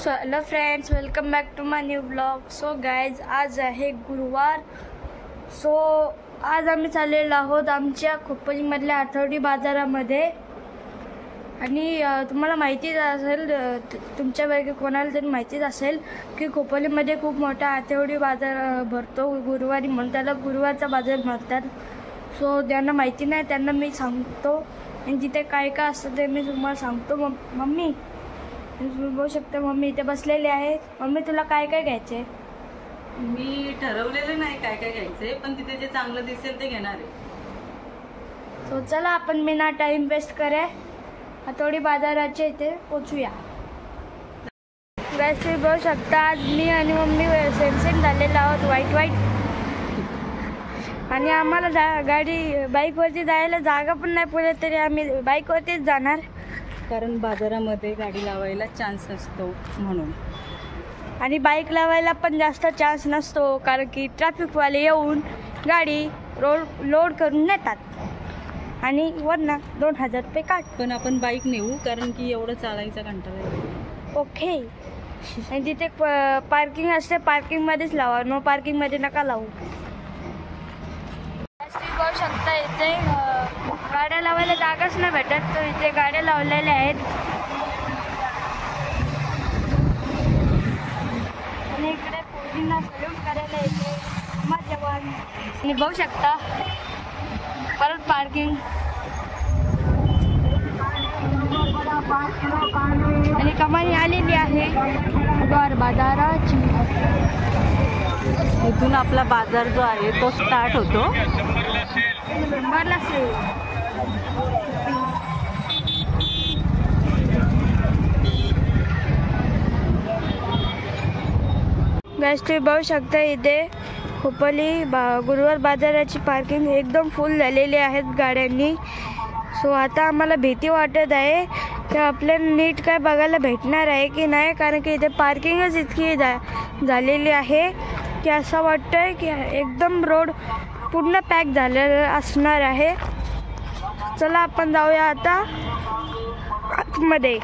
So hello friends, welcome back to my new blog. So guys, आज आहे गुरुवार. So आज आम्ही चाललेलो आहोत आमच्या खोपोलीमधल्या आठवडी बाजारामध्ये. आणि तुम्हाला माहितीच असेल, तुमच्यापैकी कोणाला तरी माहितीच असेल की खोपोलीमध्ये खूप मोठा आठवडी बाजार भरतो गुरुवारी, म्हणून त्याला गुरुवारचा बाजार म्हणतात. सो ज्यांना माहिती नाही त्यांना मी सांगतो आणि तिथे काय काय असतं ते मी तुम्हाला सांगतो. मम्मी तुम्ही बघू शकता, मम्मी इथे बसलेली आहे. मम्मी तुला काय काय घ्यायचे? मी ठरवलेलं नाही काय काय घ्यायचंय, पण तिथे जे चांगलं दिसेल ते घेणार आहे. सो चला आपण बिना टाइम वेस्ट करे आठवडी बाजाराच्या इथे पोचूया. गाइस तुम्ही बघू शकता, आज मी आणि मम्मी सेम झालेलो आहोत, व्हाईट. आणि आम्हाला गाडी बाईकवरती जायला जागा पण नाही पडत, तरी आम्ही बाईकवरतीच जाणार, कारण बाजारामध्ये गाडी लावायला चान्स नसतो म्हणून. आणि बाईक लावायला पण जास्त चान्स नसतो, कारण की ट्रॅफिकवाले येऊन गाडी लोड करून नेतात आणि वरनं 2000 रुपये काट. पण आपण बाईक नेऊ, कारण की एवढं चालायचा कंटाळा आहे. ओके. आणि तिथे पार्किंग असते, पार्किंगमध्येच लावा, नो पार्किंगमध्ये नका लावू. बघू शकता इथे गाड्या लावायला जागाच नाही भेटत, तर इथे गाड्या लावलेल्या आहेत. आणि इकडे पोरींना सल्यूट करायला येते जवान. आणि बघू शकता परत पार्किंग. आणि कमानी आलेली आहे गुरुवार बाजाराची. इथून आपला बाजार जो आहे तो स्टार्ट होतो. गाइस तुम्ही बघू शकता, इथे खोपोली गुरुवार बाजाराची पार्किंग एकदम फुल झालेली आहेत गाड्यांनी. सो आता आम्हाला भीती वाटत आहे की आपल्याला नीट काय बघायला भेटणार आहे की नाही, कारण की इथे पार्किंगच इतकी झालेली आहे की असं वाटतंय की एकदम रोड पूर्ण पॅक झालेलं असणार आहे. चला आपण जाऊया आता आतमध्ये.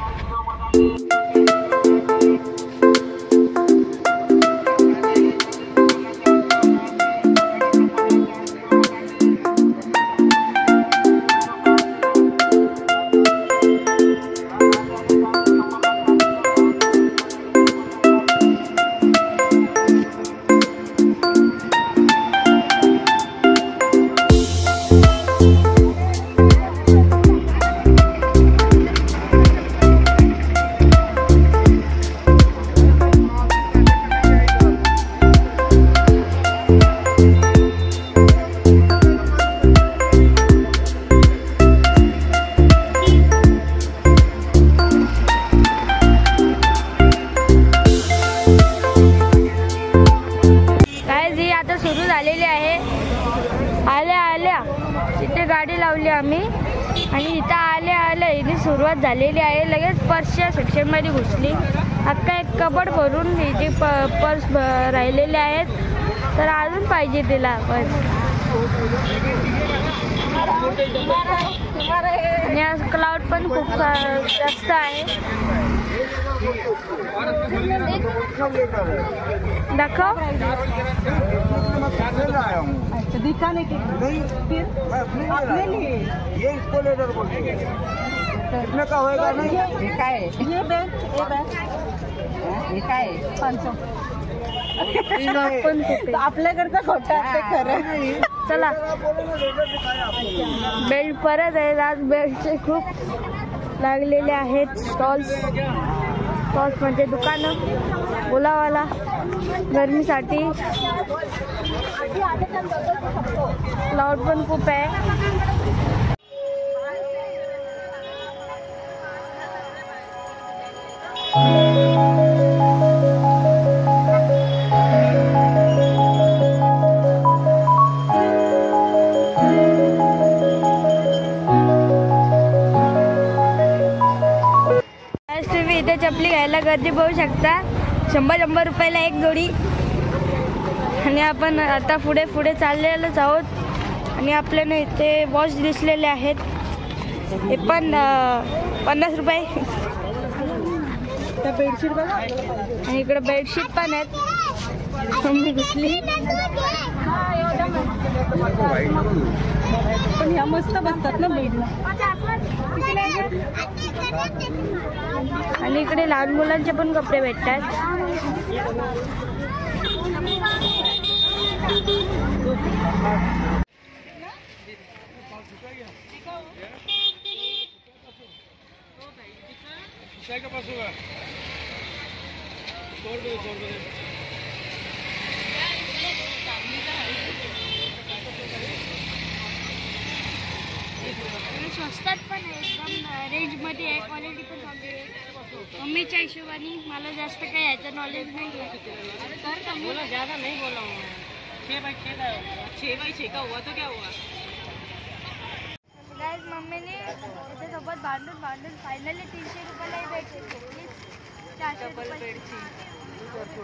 सुरू झालेली आहे. आल्या इथे गाडी लावली आम्ही आणि इथं आल्या हिने सुरुवात झालेली आहे. लगेच पर्सच्या सेक्शनमध्ये घुसली. अख्खा एक कबड भरून हिचे पर्स राहिलेले आहेत, तर अजून पाहिजे तिला पण. आणि क्लाउड पण खूप जास्त आहे. दाखव. दिखाने के लिए अपने लिए ये इसको लेकर बोलते हैं कितने का होएगा? नहीं ये क्या है? ये बैग ये क्या है? 500. आपल्याकडचा खोटा ते खरं. चला बेल्ट परत आहे. आज बेल्टचे खूप लागलेले आहेत. स्टॉल्स म्हणजे दुकानं बोलावाला गरमीसाठी. क्लाउड पण खूप आहे. तुम्ही इथे चपली घ्यायला गर्दी बघू शकता. 100 रुपयाला एक जोडी. आणि आपण आता पुढे चाललेलोच आहोत. आणि आपल्याला इथे वॉच दिसलेले आहेत, हे पण 50 रुपये. त्या बेडशीट बघा आणि इकडे बेडशीट पण आहेत. मम्मी घुसली पण ह्या मस्त बसतात ना बेडला. आणि इकडे लहान मुलांचे पण कपडे भेटतात. स्वस्तात पण आहे, एकदम रेंजमध्ये आहे, क्वालिटी पण चांगली आहे. मम्मीच्या हिशोबाने मला जास्त काही याचं नॉलेज नाही आहे. ज़्यादा नहीं बोला हूँ. 6x6 का हुआ तो क्या हुआ. गाइस मम्मीने त्याच्यासोबत भांडून फायनली 300 रुपयालाही बेडशीट घेतली. 400 रुपये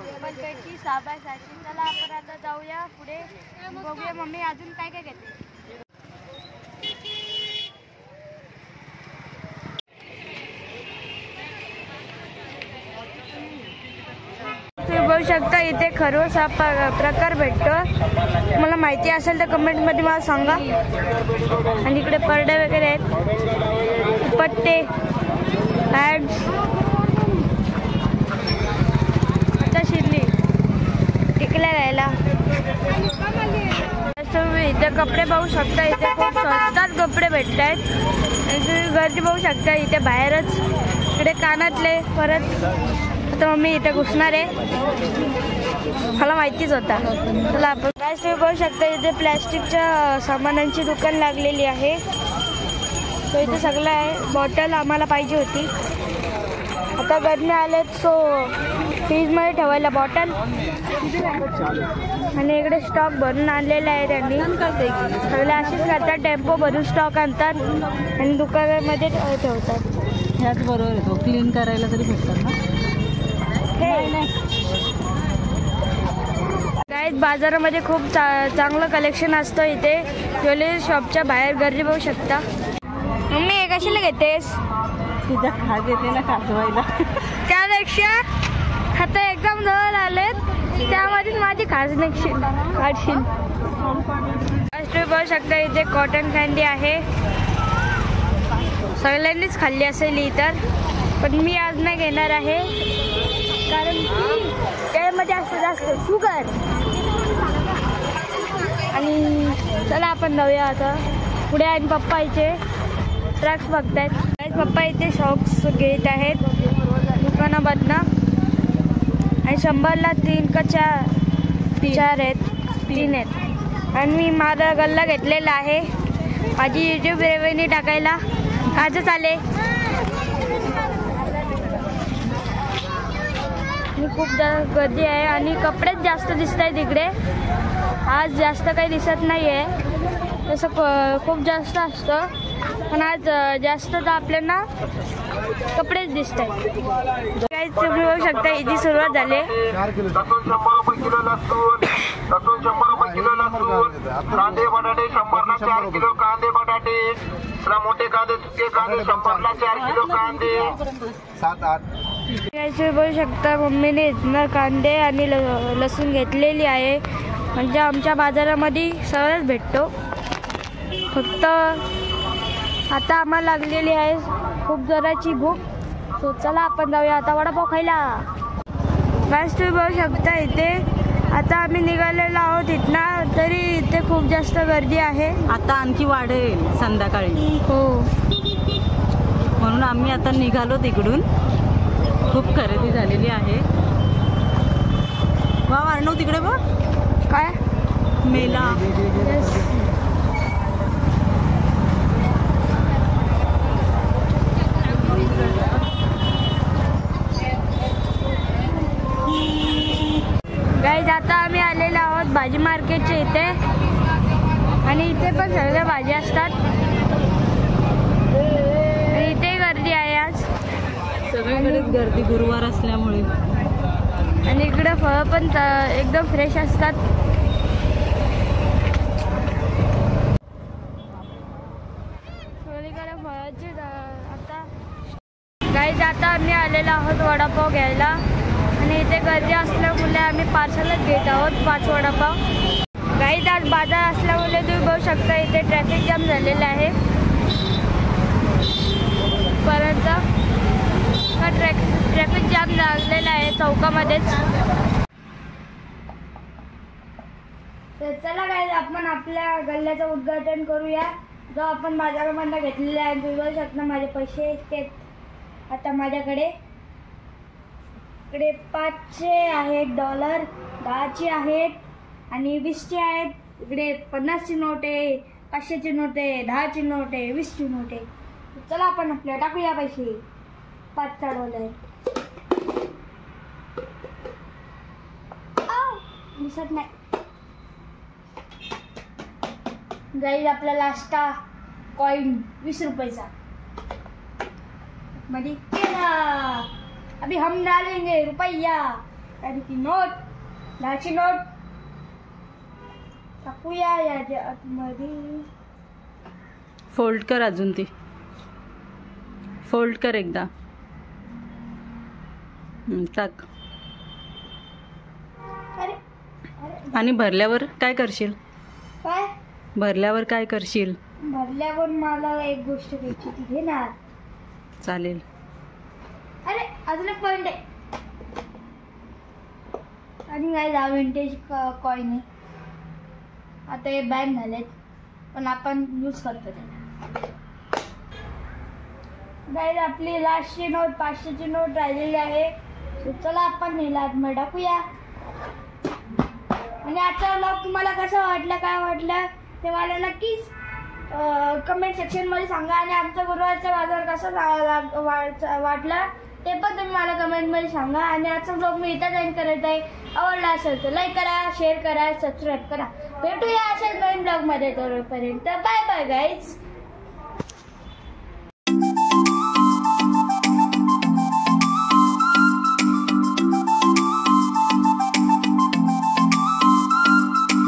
टेबल बेडची 6x6. चला आपण आता जाऊया पुढे, बघूया मम्मी अजून काय काय घेते. तुम्ही बघू शकता इथे खरवस हा प्रकार भेटतो. मला माहिती असेल तर कमेंटमध्ये मला सांगा. आणि इकडे परडे वगैरे आहेत, पट्टे, पॅड्स. आता शिरली टिकल्या घ्यायला. तुम्ही इथे कपडे पाहू शकता. इथे खूप स्वस्तात कपडे भेटत आहेत. आणि तुम्ही गर्दी पाहू शकता इथे बाहेरच. इकडे कानातले परत. आता मम्मी इथे घुसणार आहे, मला माहितीच होता. चला आपण काय तुम्ही बघू शकता इथे प्लॅस्टिकच्या सामानांची दुकान लागलेली आहे. तो इथे सगळं आहे. बॉटल आम्हाला पाहिजे होती. आता गरमी आलेत सो फ्रीजमध्ये ठेवायला बॉटल. आणि इकडे स्टॉक भरून आणलेला आहे त्यांनी. सगळे असेच करतात, टेम्पो भरून स्टॉक आणतात आणि दुकानामध्ये ठेवतात. ह्याच बरोबर येतो, क्लीन करायला तरी भेटतात ना. गाईज बाजारामध्ये खूप चांगलं कलेक्शन असतं. इथे ज्वेलरी शॉपच्या बाहेर गर्दी बघू शकता. मम्मी हे कशाला घेतेस. तिच्या खास येते ना कासवायला. त्यापेक्षा आता एकदम जवळ आलेत, त्यामध्येच माझी खास काढशील. तुम्ही बघू शकता इथे कॉटन कँडी आहे. सगळ्यांनीच खाल्ली असेल ही तर, पण मी आज नाही घेणार आहे कारण की त्यामध्ये असतं जास्त शुगर. आणि चला आपण जाऊया आता पुढे. आणि पप्पा इथे ट्रक्स बघतायत. पप्पा इथे शॉक्स घेत आहेत दुकानामधनं. आणि 100ला 3 का 4 आहेत, 3 आहेत. आणि मी माझा गल्ला घेतलेला आहे माझी यूट्यूब रेव्हेन्यू टाकायला. आजच आले. खूप गर्दी आहे आणि कपडेच जास्त दिसत आहेत इकडे. आज जास्त काही दिसत नाही आहे, तसं खूप जास्त असतं, पण आज जास्त तर आपल्याला कपडेच दिसत आहेत. काही तुम्ही बघू शकता इथे सुरुवात झाली. कांदे बटाटे 100ला 4 किलो कांदे बटाटे. मोठे कांदे सुके कांदे 100ला 4 किलो कांदे. 7-8 बघू शकता मम्मीने इथनं कांदे आणि लसूण घेतलेली आहे. म्हणजे आमच्या बाजारामध्ये सगळंच भेटतो. फक्त आता आम्हाला लागलेली आहे खूप जोराची भूक. सो चला आपण जाऊया आता वडापाव खायला. गाईस तुम्ही बघू शकता इथे आता आम्ही निघालेलो आहोत इथनं, तरी इथे खूप जास्त गर्दी आहे. आता आणखी वाढेल संध्याकाळी. हो, म्हणून आम्ही आता निघालो तिकडून. खूप खरेदी झालेली आहे. वा अर्णव तिकडे बघ काय मेला. गाईज आता आम्ही आलेलो आहोत भाजी मार्केटच्या इथे. आणि इथे पण सगळ्या भाज्या असतात. आणि इथे गर्दी आहे आज सगळीकडेच गर्दी गुरुवार असल्यामुळे. आणि इकडे फळं पण एकदम फ्रेश असतात. सगळीकडे फळाची आता गाईज गाईज आता आम्ही आलेलो आहोत वडापाव घ्यायला आणि इथे गर्दी असल्यामुळे आम्ही पार्सलच घेत आहोत 5 वडापाव. गाईज आज बाजार असल्यामुळे तुम्ही बघू शकता इथे ट्रॅफिक जाम झालेलं आहे. परत हा ट्रॅफिक जाम लागलेला आहे चौकामध्येच. तर चला गाईज आपण आपल्या गल्ल्याचं उद्घाटन करूया जो आपण बाजारामधून घेतलेला आहे. तुम्ही बघू शकता माझे पैसे ते आता माझ्याकडे 5चे आहेत डॉलर, 10चे आहेत आणि 20चे आहेत. इकडे 50ची नोट आहे, 500ची नोट आहे, 10ची नोट आहे, 20ची नोट आहे. चला आपण आपल्या टाकूया पैसे. 5चा डॉलर दिसत नाही. गाईज आपला लास्ट कॉइन 20 रुपयाचा मध्ये केला. अभी हम डालेंगे रुपया की नोट, 10ची नोट टाकूया याच्या आतमध्ये. फोल्ड कर, अजून ती फोल्ड कर एकदा. टाक. अरे आणि भरल्यावर काय करशील? काय भरल्यावर काय करशील? भरल्यावर मला एक गोष्ट घ्यायची ती घेणार. चालेल. अरे अजून एक पॉइंट आहे. आणि काय विंटेज कॉइन आहे. आता हे बॅन झालेत पण आपण यूज करतो त्याला. गाईज आपली लास्टची नोट 500ची नोट राहिलेली आहे. चला आपण नेला टाकूया. आणि आजचा व्लॉग तुम्हाला कसा वाटला, काय वाटलं ते मला नक्कीच कमेंट सेक्शनमध्ये सांगा. आणि आमचा गुरुवारचा बाजार कसा वाटला ते पण तुम्ही मला कमेंटमध्ये सांगा. आणि आजचा ब्लॉग मी इथं एंड करत आहे. आवडला असेल तर लाईक करा, शेअर करा, सबस्क्राईब करा. भेटूया अशाच नवीन ब्लॉगमध्ये. तोपर्यंत बाय बाय गाईज.